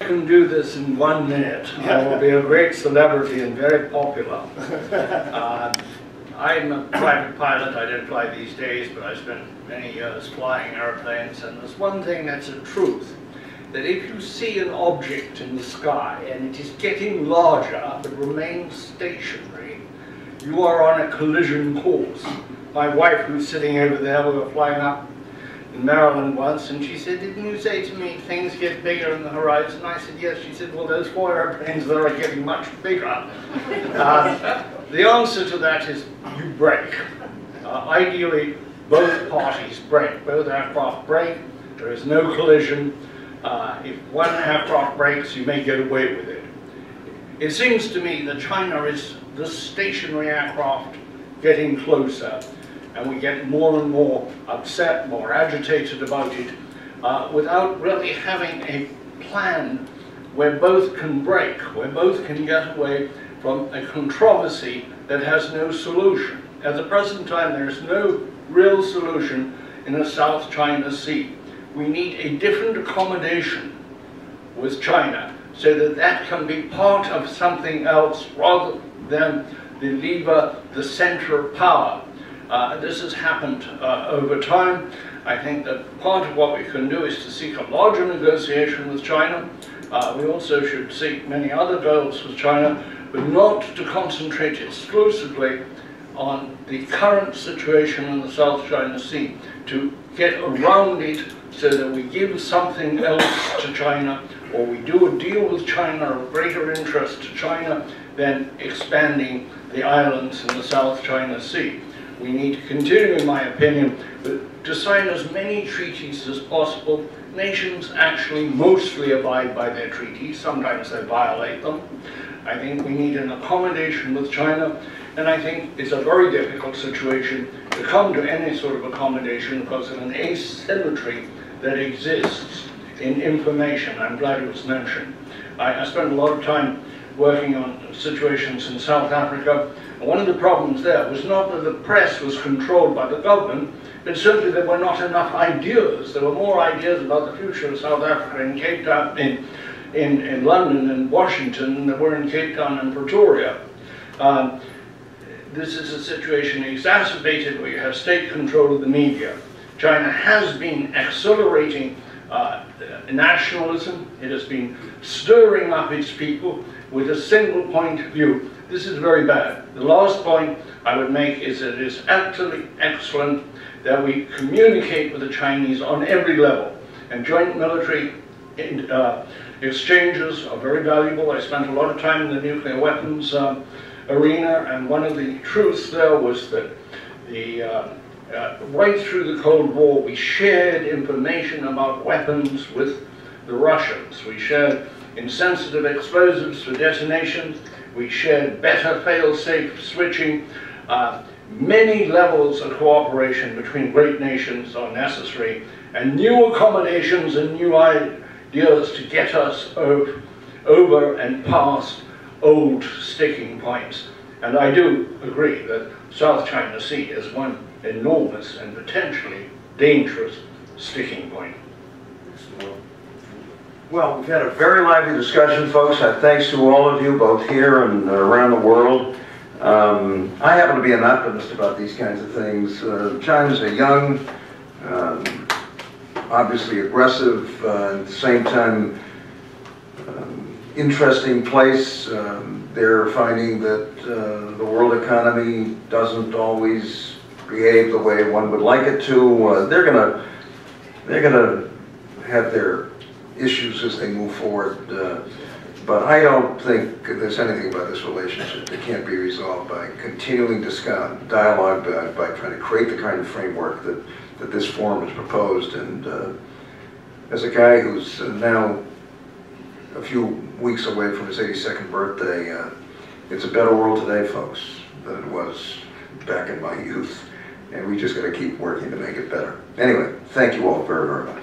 Can do this in 1 minute. I will be a great celebrity and very popular. I'm a private pilot. I don't fly these days, but I spent many years flying airplanes, and there's one thing that's a truth, that if you see an object in the sky and it is getting larger but remains stationary, you are on a collision course. My wife, who's sitting over there, we were flying up in Maryland once, and she said, "Didn't you say to me things get bigger on the horizon?" I said, "Yes." She said, "Well, those 4 airplanes there are getting much bigger." The answer to that is you brake. Ideally, both parties brake. Both aircraft brake. There is no collision. If one aircraft brakes, you may get away with it. It seems to me that China is the stationary aircraft getting closer, and we get more and more upset, more agitated about it, without really having a plan where both can break, where both can get away from a controversy that has no solution. At the present time, there is no real solution in the South China Sea. We need a different accommodation with China so that that can be part of something else rather than the lever, the center of power. This has happened over time. I think that part of what we can do is to seek a larger negotiation with China. We also should seek many other goals with China, but not to concentrate exclusively on the current situation in the South China Sea, to get around it so that we give something else to China, or we do a deal with China of greater interest to China than expanding the islands in the South China Sea. We need to continue, in my opinion, to sign as many treaties as possible. Nations actually mostly abide by their treaties. Sometimes they violate them. I think we need an accommodation with China, and I think it's a very difficult situation to come to any sort of accommodation because of an asymmetry that exists in information. I'm glad it was mentioned. I spent a lot of time working on situations in South Africa. And one of the problems there was not that the press was controlled by the government, but simply there were not enough ideas. There were more ideas about the future of South Africa in Cape Town, in London and Washington than there were in Cape Town and Pretoria. This is a situation exacerbated where you have state control of the media. China has been accelerating nationalism. It has been stirring up its people with a single point of view. This is very bad. The last point I would make is that it is absolutely excellent that we communicate with the Chinese on every level. And joint military exchanges are very valuable. I spent a lot of time in the nuclear weapons arena, and one of the truths there was that right through the Cold War, we shared information about weapons with the Russians. We shared insensitive explosives for detonation. We shared better fail-safe switching. Many levels of cooperation between great nations are necessary, and new accommodations and new ideas to get us over and past old sticking points. And I do agree that South China Sea is one enormous and potentially dangerous sticking point. Well, we've had a very lively discussion, folks. Thanks to all of you, both here and around the world. I happen to be an optimist about these kinds of things. China's a young, obviously aggressive, at the same time interesting place. They're finding that the world economy doesn't always behave the way one would like it to. They're gonna have their issues as they move forward, but I don't think there's anything about this relationship that can't be resolved by continuing dialogue, by trying to create the kind of framework that this forum has proposed. And as a guy who's now a few weeks away from his 82nd birthday, it's a better world today, folks, than it was back in my youth, and we just got to keep working to make it better. Anyway, thank you all very, very much.